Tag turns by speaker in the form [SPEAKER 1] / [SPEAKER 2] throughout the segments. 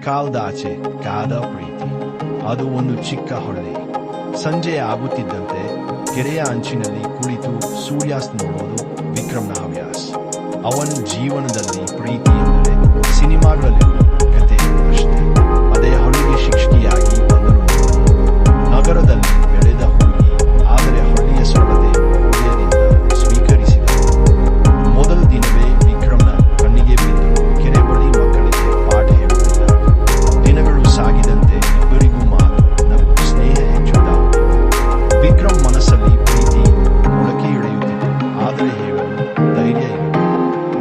[SPEAKER 1] ಕಾಲ್ದಾಚೆ ಕಾದ ಪ್ರೀತಿ. ಅದು ಒಂದು ಚಿಕ್ಕ ಹಳ್ಳಿ. ಸಂಜೆ ಆಗುತ್ತಿದ್ದಂತೆ ಕೆರೆಯ ಅಂಚಿನಲ್ಲಿ ಕುಳಿತು ಸೂರ್ಯಾಸ್ತ ನೋಡೋದು ವಿಕ್ರಮ್ನ ಹವ್ಯಾಸ. ಅವನ ಜೀವನದಲ್ಲಿ ಪ್ರೀತಿ ಎಂದರೆ ಸಿನಿಮಾಗಳಲ್ಲಿ ಕತೆ ಅಷ್ಟೇ. ಅದೇ ಹಳ್ಳಿಗೆ ಶಿಕ್ಷಕಿಯಾಗಿ ಬಂದರು. ನಗರದಲ್ಲಿ ಬೆಳೆದ ಹುಡುಗಿ, ಆದರೆ ಹಳ್ಳಿಯ ಸರಳತೆ ಹೃದಯದಿಂದ ಸ್ವೀಕರಿಸಿದರು. ಮೊದಲ ದಿನವೇ ವಿಕ್ರಮ್ನ ಕಣ್ಣಿಗೆ ಬಿದ್ದು ಕೆರೆ ಬಳಿ ಮಕ್ಕಳಿಗೆ ಪಾಠ ಹೇಳುತ್ತಿದ್ದ. ದಿನಗಳು ಸಾಗಿದಂತೆ ಇಬ್ಬರಿಗೂ ಮಾತು, ನಗು, ಸ್ನೇಹ ಹೆಚ್ಚುತ್ತಾ ಹೋಯಿತು. ವಿಕ್ರಮ್ ಮನಸ್ಸಲ್ಲಿ ಪ್ರೀತಿ ಮೊಳಕೆಯೊಡೆಯುತ್ತಿತ್ತು, ಆದರೆ ಹೇಳಲು ಧೈರ್ಯ ಇರಲಿಲ್ಲ.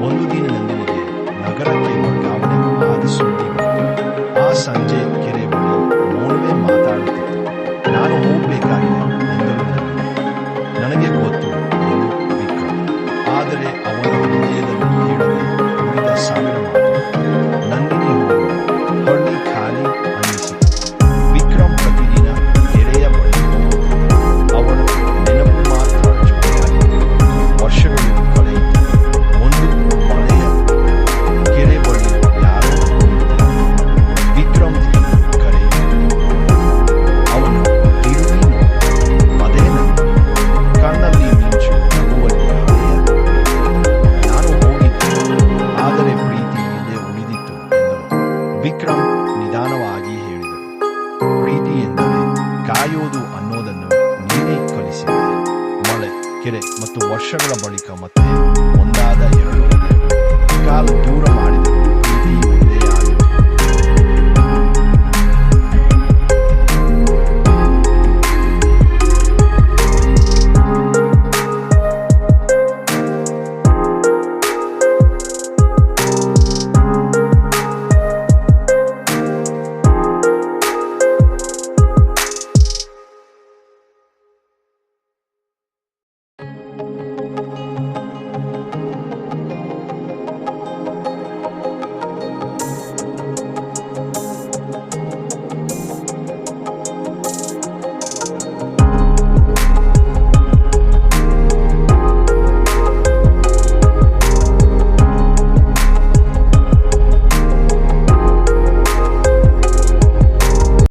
[SPEAKER 1] ಒಂದು ದಿನ ನಂದಿನಿಗೆ ನಗರಕ್ಕೆ ವರ್ಗಾವಣೆ ಆದ ಸುದ್ದಿ ಬಂತು. ಆ ಸಂಜೆ ಕೆರೆ ಬಳಿ ಮೌನವೇ ಮಾತಾಡುತ್ತಿತ್ತು. ನಾನು ಹೋಗಬೇಕಾಗಿದೆ ಎಂದಳು ನಂದಿನಿ. ನನಗೆ ಗೊತ್ತು ಎಂದು ವಿಕ್ರಮ್. ಆದರೆ ಅವನ ಹೃದಯದಲ್ಲಿ ಹೇಳದೆ ಉಳಿದ ಸಾವಿರ ಮಾತು. ನಂದಿನಿ ಹೋಗುವ ಹಳ್ಳಿ ಖಾಲಿ ಅನ್ನಿಸಿತು. ವಿಕ್ರಮ್ ಪ್ರತಿದಿನ ಕೆರೆಯ ಬಳಿ ಹೋಗುತ್ತಿದ್ದ. ಅವಳ ನೆನಪು ಮಾತ್ರ ಜೊತೆಯಾಗಿತ್ತು. ವರ್ಷಗಳು ಕಳೆಯಿತು. ಒಂದು ಮಳೆಯ ಕೆರೆ ಬಳಿ ಯಾರೋ ನಿಂತಿದ್ದರು. ವಿಕ್ರಮ್ ಕರೆಯಿತು. ಅವನು ತಿರುಗಿ ನೋಡಿದ. ಅದೇ ನಂದಿನಿ. ಕಣ್ಣಲ್ಲಿ ಮಿಂಚು, ನಗುವಲ್ಲಿ ಹಳೆಯ ಪ್ರೀತಿ. ನಾನು ಹೋಗಿದ್ದೆ, ಆದರೆ ಪ್ರೀತಿ ಇಲ್ಲದೆ ಉಳಿದಿತ್ತು ಎಂದಳು. ವಿಕ್ರಮ್ ನಿಧಾನವಾಗಿ ಹೇಳಿದರು, ಪ್ರೀತಿ ಎಂದರೆ ಕಾಯೋದು ಅನ್ನೋದನ್ನು ನೀನೇ ಕಲಿಸಿದೆ. ಮಳೆ, ಕೆರೆ ಮತ್ತು ವರ್ಷಗಳ ಬಳಿಕ ಮತ್ತೆ ಒಂದಾದ ಎರಡು ಹೃದಯಗಳು. ಕಾಲ ದೂರ ಮಾಡಿದ